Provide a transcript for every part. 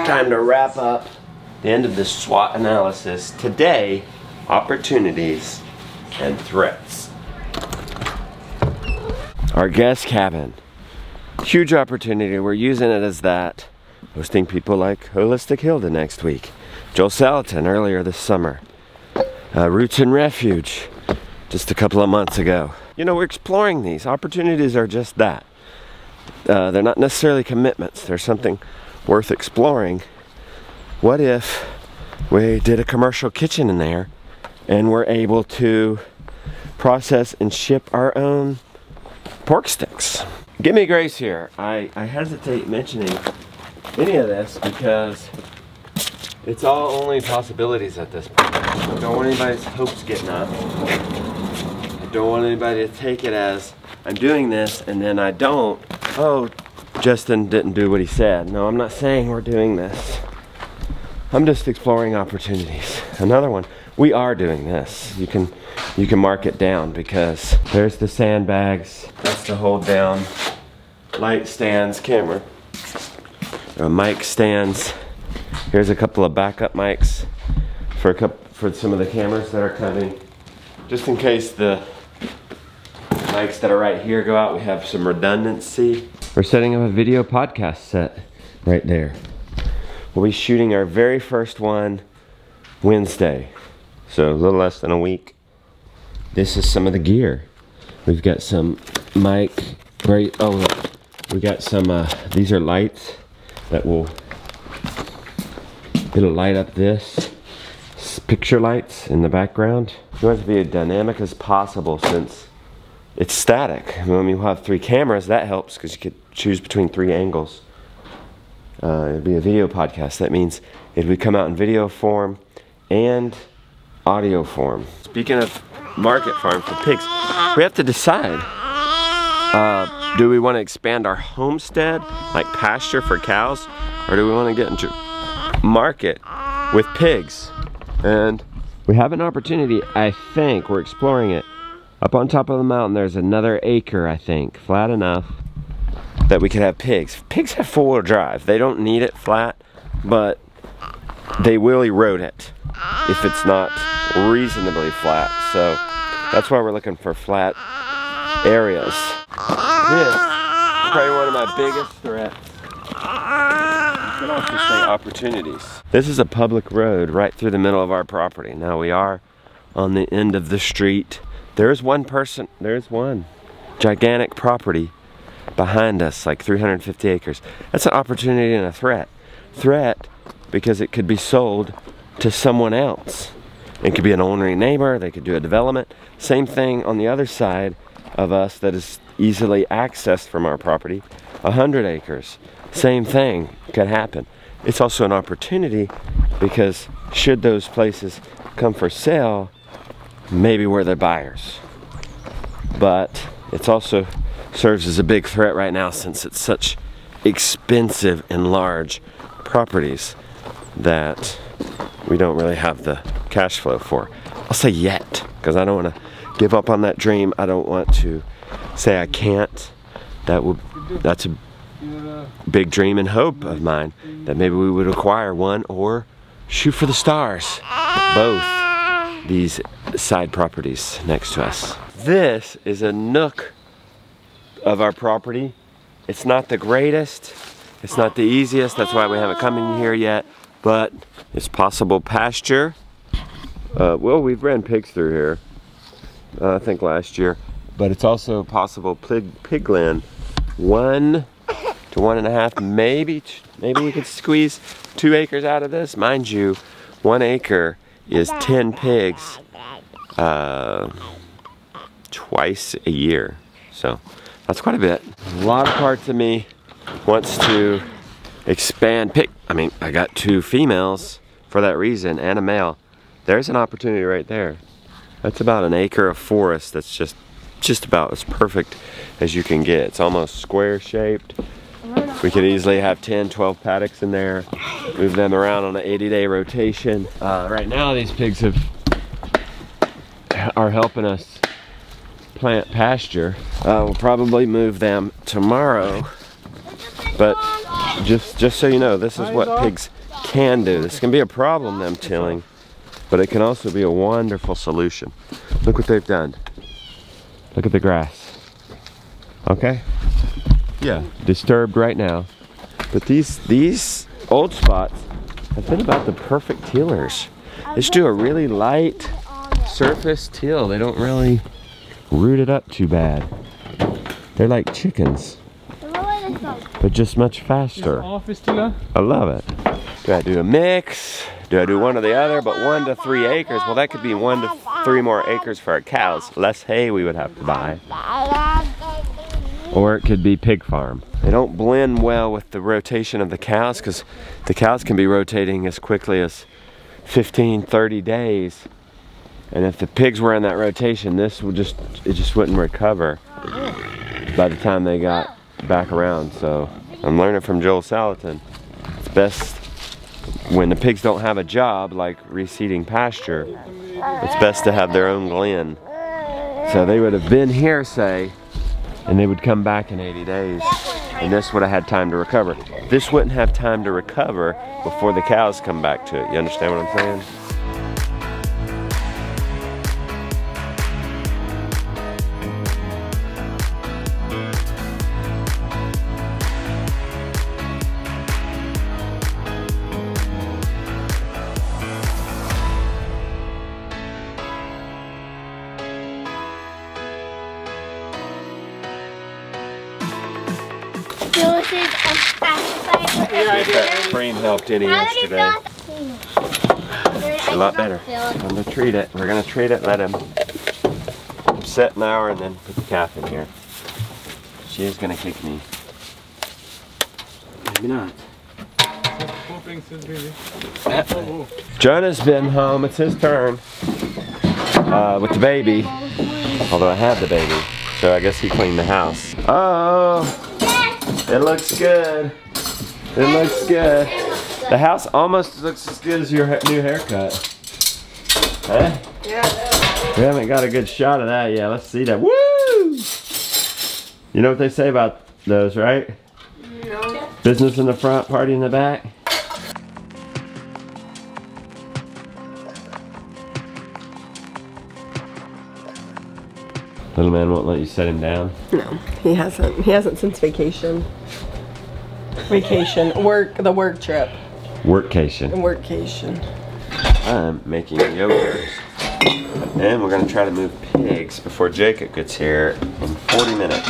Time to wrap up the end of this SWOT analysis. Today, opportunities and threats. Our guest cabin. Huge opportunity. We're using it as that. Hosting people like Holistic Hilda next week. Joel Salatin earlier this summer. Roots and Refuge just a couple of months ago. You know, we're exploring these. Opportunities are just that. They're not necessarily commitments. They're something worth exploring. What if we did a commercial kitchen in there and we're able to process and ship our own pork sticks? Give me grace here. I hesitate mentioning any of this because it's all only possibilities at this point. I don't want anybody's hopes getting up. I don't want anybody to take it as I'm doing this and then I don't. Oh, Justin didn't do what he said. No, I'm not saying we're doing this. I'm just exploring opportunities. Another one, we are doing this. You can mark it down because there's the sandbags. That's to hold down light stands, camera. Mic stands. Here's a couple of backup mics for some of the cameras that are coming. Just in case the mics that are right here go out, we have some redundancy. We're setting up a video podcast set right there. We'll be shooting our very first one Wednesday, so a little less than a week. This is some of the gear. We've got some mic, we got some, these are lights that it'll light up this. Picture lights in the background. We want it to be as dynamic as possible since it's static. When you have 3 cameras, that helps because you could choose between 3 angles. It'll be a video podcast. That means it would come out in video form and audio form. Speaking of market farm for pigs, we have to decide. Do we want to expand our homestead, like pasture for cows, or do we want to get into market with pigs? And we have an opportunity, I think, we're exploring it. Up on top of the mountain, there's another acre, I think, flat enough that we could have pigs. Pigs have 4-wheel drive. They don't need it flat, but they will erode it if it's not reasonably flat. So that's why we're looking for flat areas. This is probably one of my biggest threats. I could also say opportunities. This is a public road right through the middle of our property. Now we are on the end of the street. There's one gigantic property behind us, like 350 acres. That's an opportunity and a threat. Threat because it could be sold to someone else. It could be an ornery neighbor, they could do a development. Same thing on the other side of us that is easily accessed from our property, 100 acres. Same thing could happen. It's also an opportunity because should those places come for sale, maybe we're the buyers. But it's also serves as a big threat right now since it's such expensive and large properties that we don't really have the cash flow for. I'll say yet, because I don't want to give up on that dream. I don't want to say I can't. That's a big dream and hope of mine, that maybe we would acquire one or shoot for the stars. Both these side properties next to us. This is a nook of our property. It's not the greatest, it's not the easiest, that's why we haven't come in here yet, but it's possible pasture. Well, we've ran pigs through here, I think last year, but it's also possible pig land. 1 to 1.5, maybe we could squeeze 2 acres out of this. Mind you, 1 acre is 10 pigs twice a year, so that's quite a bit. A lot of parts of me wants to expand pig. I mean, I got 2 females for that reason and a male. There's an opportunity right there. That's about an acre of forest that's just about as perfect as you can get. It's almost square shaped. We could easily have 10, 12 paddocks in there, move them around on an 80-day rotation. Right now these pigs are helping us plant pasture. We'll probably move them tomorrow, but Just so you know, this is what pigs can do. This can be a problem, them tilling, but it can also be a wonderful solution. Look what they've done. Look at the grass. Okay? Yeah, disturbed right now. But these old spots have been about the perfect tillers. They just do a really light surface till. They don't really root it up too bad. They're like chickens, but just much faster. I love it. Do I do a mix? Do I do one or the other? But 1 to 3 acres, well, that could be 1 to 3 more acres for our cows. Less hay we would have to buy. Or it could be pig farm. They don't blend well with the rotation of the cows because the cows can be rotating as quickly as 15, 30 days. And if the pigs were in that rotation, it just wouldn't recover by the time they got back around. So I'm learning from Joel Salatin. It's best when the pigs don't have a job like reseeding pasture, it's best to have their own glen. So they would have been here, say, and they would come back in 80 days. And this would have had time to recover. This wouldn't have time to recover before the cows come back to it. You understand what I'm saying? That frame helped any yesterday. A lot better. I'm gonna treat it. We're gonna treat it, let him set an hour, and then put the calf in here. She is gonna kick me. Maybe not. Jonah's been home. It's his turn with the baby. Although I had the baby, so I guess he cleaned the house. Oh, it looks good. It looks good. The house almost looks as good as your new haircut. Huh? Yeah. We haven't got a good shot of that yet. Let's see that. Woo! You know what they say about those, right? No. Business in the front, party in the back. Little man won't let you set him down? No, he hasn't. He hasn't since vacation. The work trip. Workcation. Workcation. I'm making yogurt. And we're gonna try to move pigs before Jacob gets here in 40 minutes.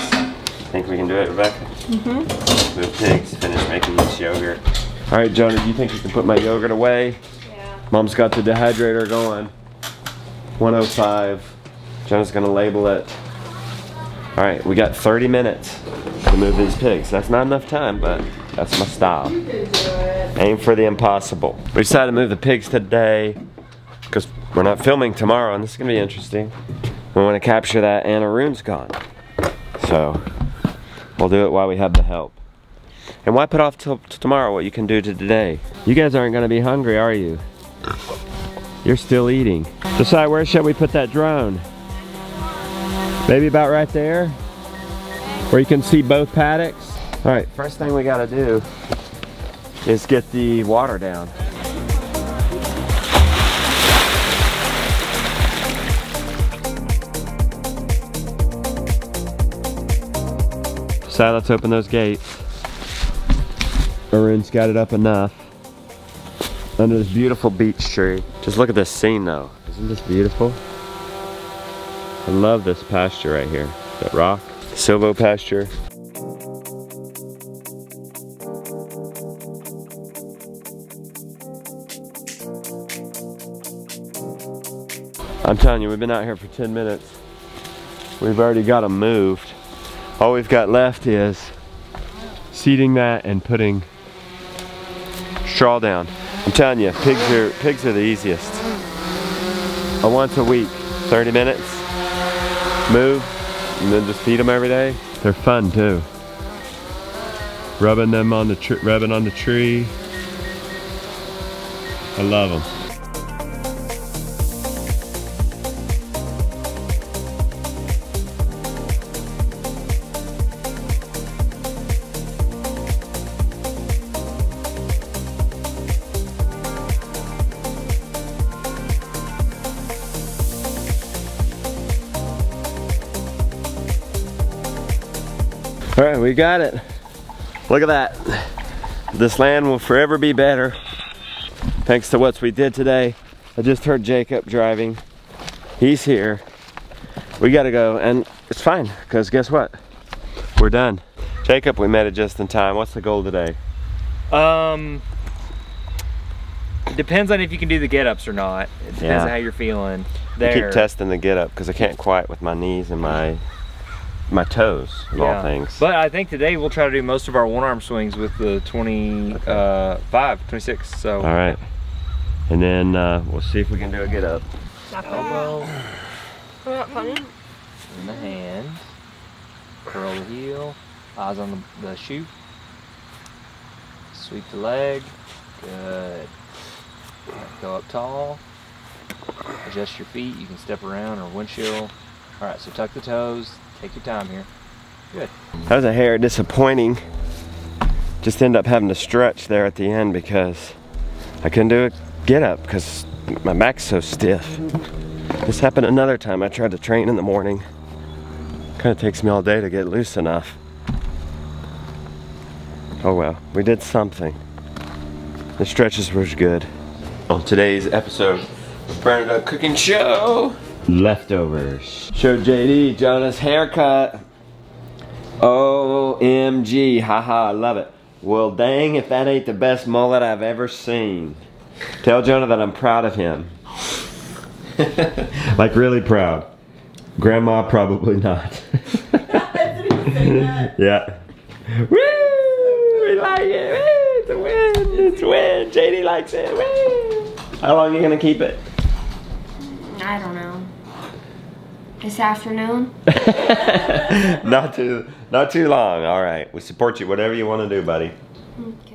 Think we can do it, Rebecca? Mm-hmm. Move pigs, finish making this yogurt. All right, Jonah, do you think you can put my yogurt away? Yeah. Mom's got the dehydrator going. 105. Jonah's gonna label it. All right, we got 30 minutes to move these pigs. That's not enough time, but that's my style. Aim for the impossible. We decided to move the pigs today because we're not filming tomorrow, and this is gonna be interesting. We want to capture that and Arun's gone. So we'll do it while we have the help. And why put off till tomorrow what you can do today? You guys aren't gonna be hungry, are you? You're still eating. Decide where shall we put that drone? Maybe about right there, where you can see both paddocks. All right, first thing we gotta do is get the water down. So let's open those gates. Arun's got it up enough under this beautiful beech tree. Just look at this scene though. Isn't this beautiful? I love this pasture right here. That rock, silvo pasture. I'm telling you, we've been out here for 10 minutes. We've already got them moved. All we've got left is seeding that and putting straw down. I'm telling you, pigs are the easiest. Once a week, 30 minutes, move, and then just feed them every day. They're fun too. Rubbing them on the tree. I love them. All right, we got it. Look at that. This land will forever be better thanks to what we did today. I just heard Jacob driving. He's here. We gotta go, and it's fine, because guess what? We're done. Jacob, we made it just in time. What's the goal today? It depends on if you can do the get-ups or not. It depends on how you're feeling. I keep testing the get up because I can't quite with my knees and my toes, of all things. But I think today we'll try to do most of our one-arm swings with the 26. So. All right. And then we'll see if we can do a get up. Elbow. Not funny. In the hand. Curl the heel. Eyes on the shoe. Sweep the leg. Good. Go up tall. Adjust your feet. You can step around or windshield. All right, so tuck the toes. Take your time here. Good. That was a hair disappointing. Just end up having to stretch there at the end because I couldn't do a get up because my back's so stiff. This happened another time. I tried to train in the morning. Kind of takes me all day to get loose enough. Oh well, we did something. The stretches was good. On today's episode of Bernadette Cooking Show, leftovers. Show JD Jonah's haircut. OMG, haha, I love it. Well, dang if that ain't the best mullet I've ever seen. Tell Jonah that I'm proud of him. Like really proud. Grandma probably not. Yeah. Woo! We like it. Woo! It's a win. It's a win. JD likes it. Woo! How long are you gonna keep it? I don't know. This afternoon? Not too long. All right. We support you. Whatever you want to do, buddy. Okay.